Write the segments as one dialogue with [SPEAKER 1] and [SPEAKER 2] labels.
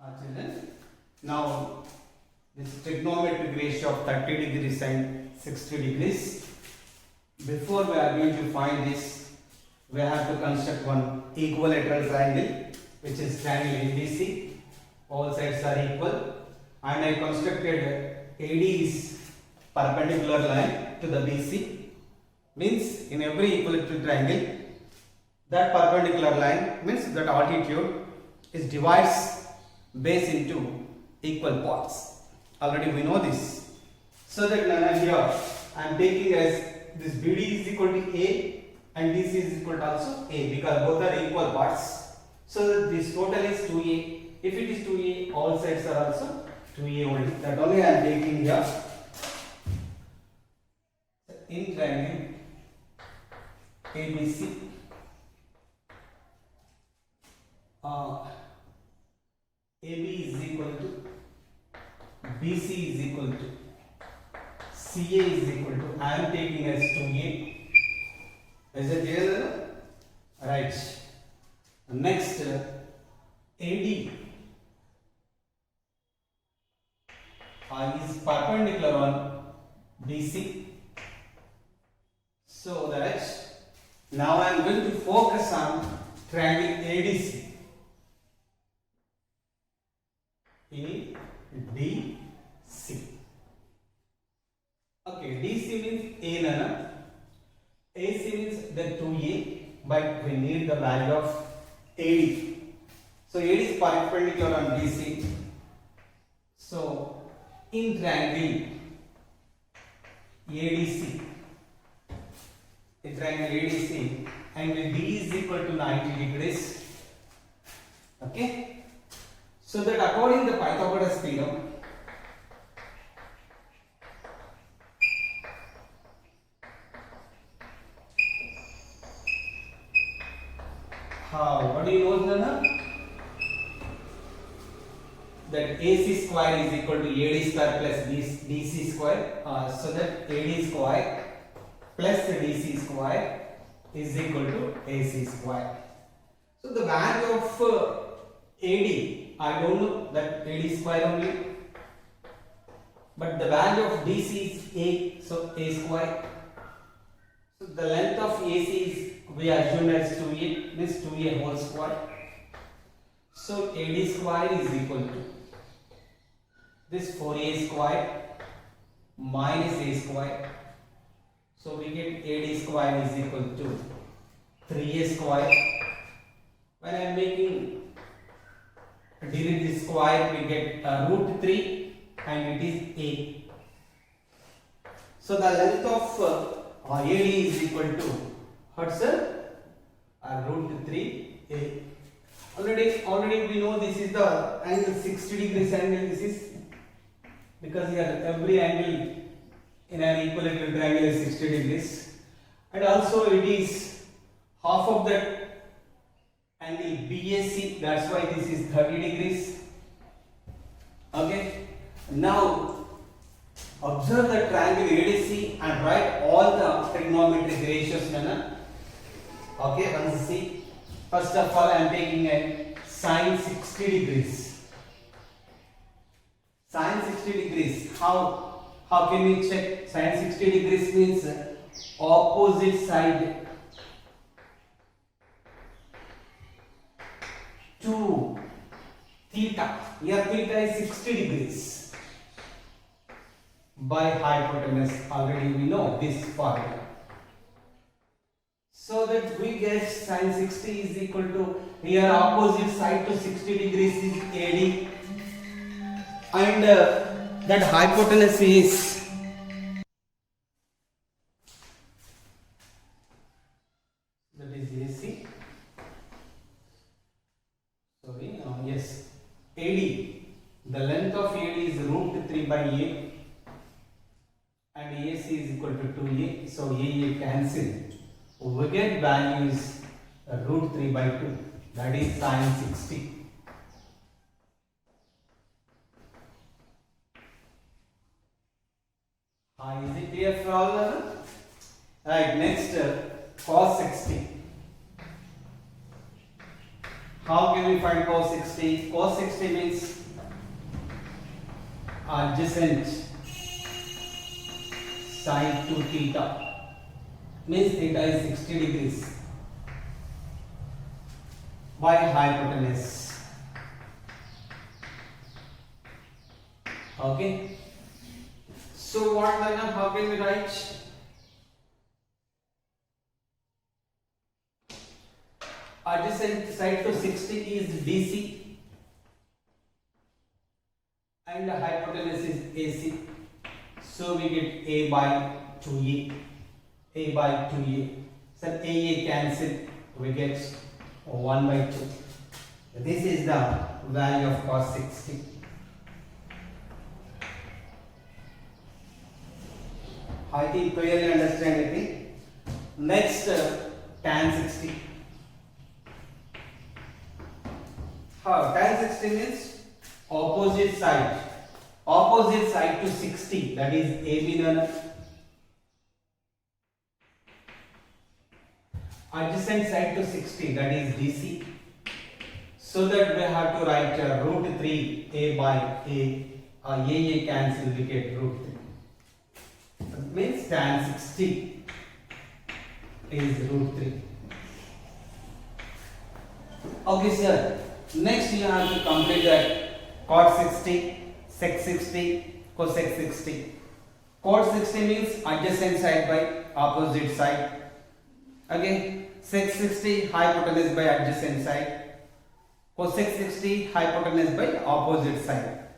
[SPEAKER 1] Children, now this trigonometric ratio of 30 degrees and 60 degrees. Before we are going to find this, we have to construct one equilateral triangle, which is triangle ABC. All sides are equal, and I constructed AD is perpendicular line to the BC. Means in every equilateral triangle, that perpendicular line means that altitude is divides base into equal parts. Already we know this. So that now here I am taking as this BD is equal to A and DC is equal to also A, because both are equal parts. So this total is 2A. If it is 2A, all sides are also 2A only. That only I am taking here. In triangle ABC, AB is equal to BC is equal to CA is equal to, I am taking as 2A. Is it clear? Right. Next, AD is perpendicular on BC. So that now I am going to focus on triangle ADC. ADC. Okay, DC means A nana. AC means the 2A, but we need the value of AD. So AD is perpendicular on BC. So in triangle ADC, angle D is equal to 90 degrees. Okay. So that according to the Pythagoras theorem, what do you know, Nana? That AC square is equal to AD square plus DC square. So that AD square plus DC square is equal to AC square. So the value of AD, I don't know, that AD square only, but the value of DC is A, so A square. So the length of AC is, we assume as 2A, means 2A whole square. So AD square is equal to this 4A square minus A square. So we get AD square is equal to 3A square. When I am making during this square, we get root 3 and it is A. So the length of AD is equal to what's root 3A. Already we know this is the angle 60 degrees angle. This is because here every angle in an equilateral triangle is 60 degrees, and also it is half of that angle BAC, that's why this is 30 degrees. Okay, now observe the triangle ADC and write all the trigonometric ratios. Nana. Okay, once see. First of all, I am taking a sine 60 degrees. Sine 60 degrees. How can we check? Sine 60 degrees means opposite side to theta. Here theta is 60 degrees by hypotenuse. Already we know this formula. So that we get sine 60 is equal to, here opposite side to 60 degrees is AD, and that hypotenuse is AC. Sorry, yes, AD. The length of AD is root 3 by A, and AC is equal to 2A. So AA cancel. We get value is root 3 by 2. That is sine 60. Is it clear for all? Right. Next, cos 60.
[SPEAKER 2] How can we find cos 60? Cos 60 means adjacent side to theta, means theta is 60 degrees by hypotenuse. Okay. So what then? How can we write? Adjacent side to 60 is DC and the hypotenuse is AC. So we get A by 2A. A by 2A. So AA cancel. We get 1 by 2. This is the value of cos 60. I think clearly understand it. Next, tan 60. How? Tan 60 means opposite side to 60, that is AB none. Adjacent side to 60, that is DC. So that we have to write root 3 A by A. A cancel, we get root 3. That means tan 60 is root 3. Okay, sir. Next you have to complete that cot 60, sec 60, cosec 60. Cot 60 means adjacent side by opposite side. Again, sec 60 hypotenuse by adjacent side. Cosec 60 hypotenuse by opposite side.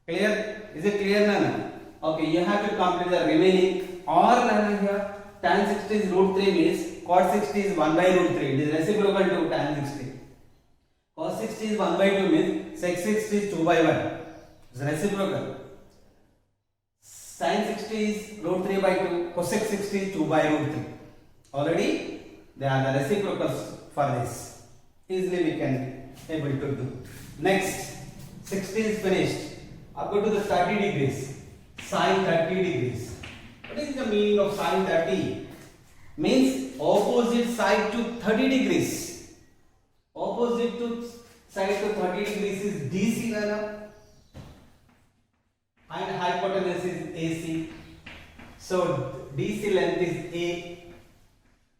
[SPEAKER 2] Clear? Is it clear, Nana? Okay, you have to complete the remaining. Or Nana here, tan 60 is root 3 means cot 60 is 1 by root 3. It is reciprocal to tan 60. Cos 60 is 1 by 2 means sec 60 is 2 by 1. It's reciprocal. Sin 60 is root 3 by 2. Cosec 60 is 2 by root 3. Already they are the reciprocals for this. Easily we can able to do. Next, 60 is finished. Up go to the 30 degrees. Sin 30 degrees. What is the meaning of sin 30? Means opposite side to 30 degrees. Opposite to side to 30 degrees is DC Nana, and hypotenuse is AC. So DC length is A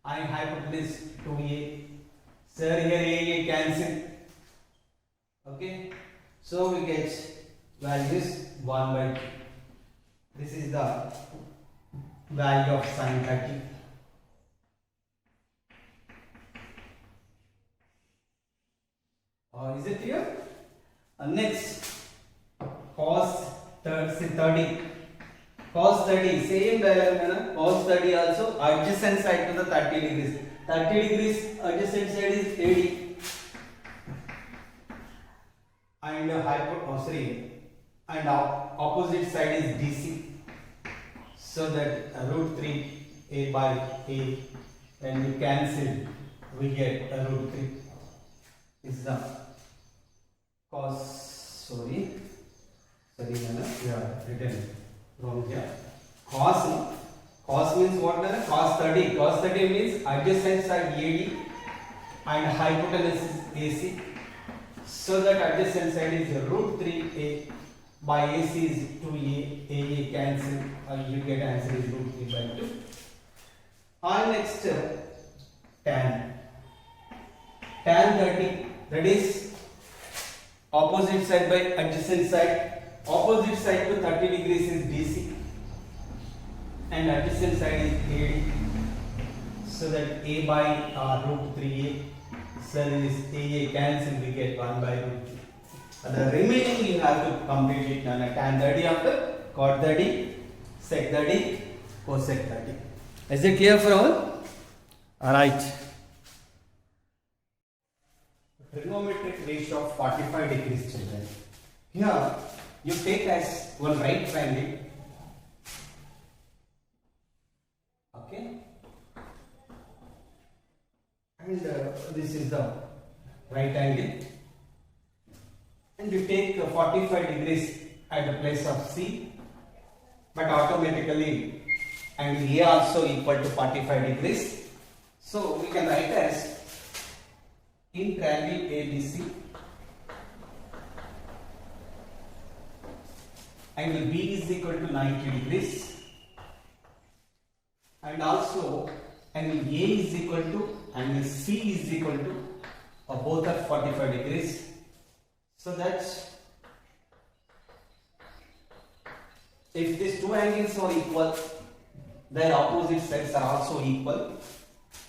[SPEAKER 2] and hypotenuse 2A. Sir, here A cancel. Okay. So we get values 1 by 2. This is the value of sin 30. Is it clear? Next, cos 30. Cos 30, same diagram. Cos 30 also adjacent side to the 30 degrees. 30 degrees adjacent side is AD. And and opposite side is DC. So that root 3 A by A, when we cancel, we get root 3. Is the cos, sorry, yeah, written wrong here. Cos means what? Cos 30. Cos 30 means adjacent side AD and hypotenuse is AC. So that adjacent side is root 3A by AC is 2A. AA cancel, you get answer is root 3 by 2. And next, tan 30. That is opposite side by adjacent side. Opposite side to 30 degrees is DC and adjacent side is AD. So that A by root 3A. So is AA cancel, we get 1 by root 3. And the remaining you have to complete it. Tan 30 after cot 30, sec 30, cosec 30. Is it clear for all? Alright. Trigonometric ratio of 45 degrees, children. Here you take as one right triangle. Okay. And this is the right angle. And you take 45 degrees at the place of C. But automatically angle A also equal to 45 degrees. So we can write as
[SPEAKER 1] in triangle ABC, angle B is equal to 90 degrees, and also angle A is equal to angle C is equal to both are 45 degrees. So that if these two angles are equal, their opposite sides are also equal.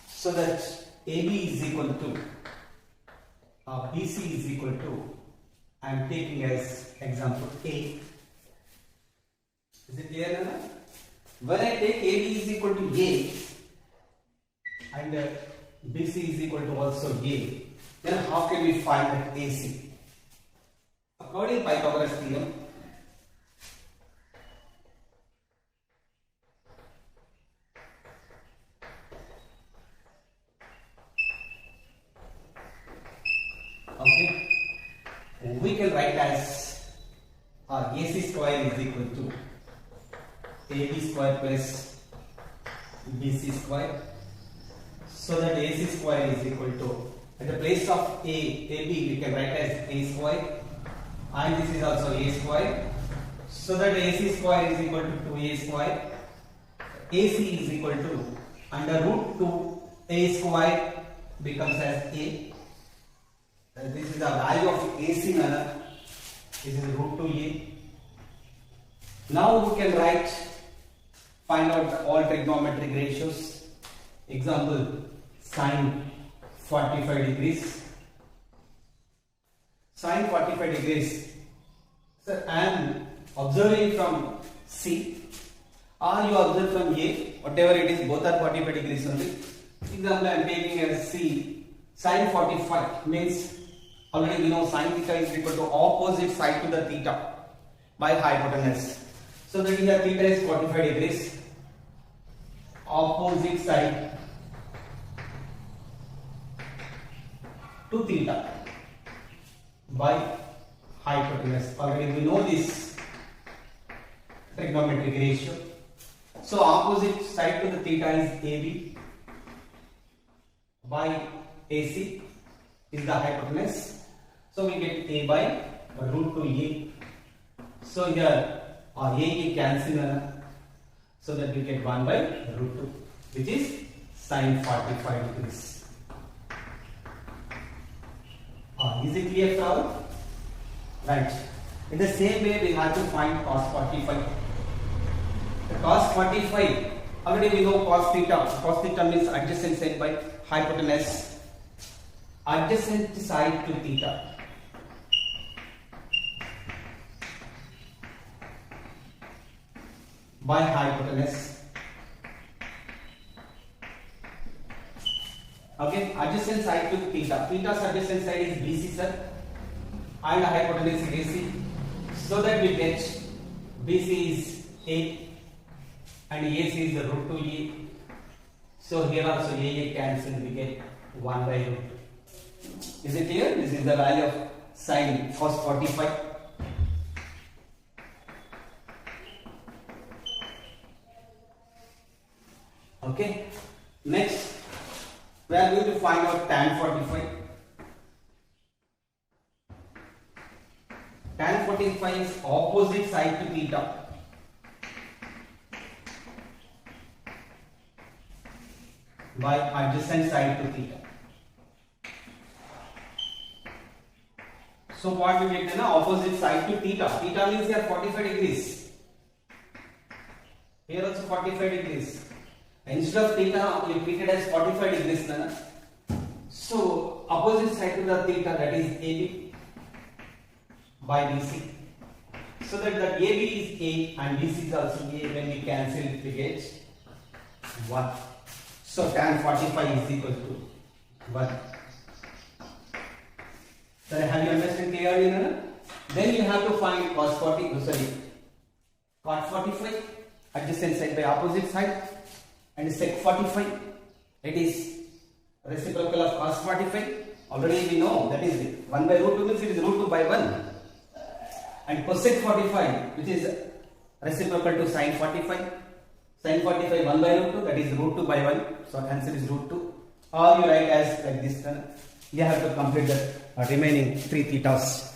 [SPEAKER 1] So that AB is equal to BC is equal to, I am taking as example A. Is it clear now? When I take AB is equal to A and BC is equal to also A, then how can we find that AC? According to Pythagoras theorem, okay, we can write as AC square is equal to AB square plus BC square. So that AC square is equal to, at the place of AB we can write as A square, and this is also A square. So that AC square is equal to 2A square. AC is equal to under root 2 A square becomes as A. This is the value of AC. This is root 2A. Now we can find out all trigonometric ratios. Example, sine 45 degrees. Sine 45 degrees. So I am observing from C, or you observe from A, whatever it is, both are 45 degrees only. Example, I am taking as C. Sine 45 means, already we know sine theta is equal to opposite side to the theta by hypotenuse. So that here theta is 45 degrees. Opposite side to theta by hypotenuse. Already we know this trigonometric ratio. So opposite side to the theta is AB by AC is the hypotenuse. So we get A by root 2A. So here A cancel, so that we get 1 by root 2, which is sine 45 degrees. Is it clear for all? Right. In the same way, we have to find cos 45. The cos 45, already we know cos theta. Cos theta means adjacent side by hypotenuse. Adjacent side to theta. By hypotenuse. Okay, adjacent side to theta. Theta's adjacent side is BC, sir, and hypotenuse is AC. So that we get BC is A and AC is the root 2A. So here also A cancel, we get 1 by root 2. Is it clear? This is the value of sine cos 45. Okay, next we are going to find out tan 45. Tan 45 is opposite side to theta. By adjacent side to theta. So what we get now, opposite side to theta. Theta means here 45 degrees. Here also 45 degrees. Instead of theta, you treat it as 45 degrees. So opposite side to the theta, that is AB by BC. So that the AB is A and BC is also A. When we cancel it, we get 1. So tan 45 is equal to 1. So have you understood clearly? Then you have to find cos 45 adjacent side by opposite side, and sec 45, it is reciprocal of cos 45. Already we know that is 1 by root 2 means it is root 2 by 1, and cosec 45, which is reciprocal to sin 45. Sin 45 1 by root 2, that is root 2 by 1. So answer is root 2. Or you write as like this.
[SPEAKER 2] You have to complete the remaining 3 thetas.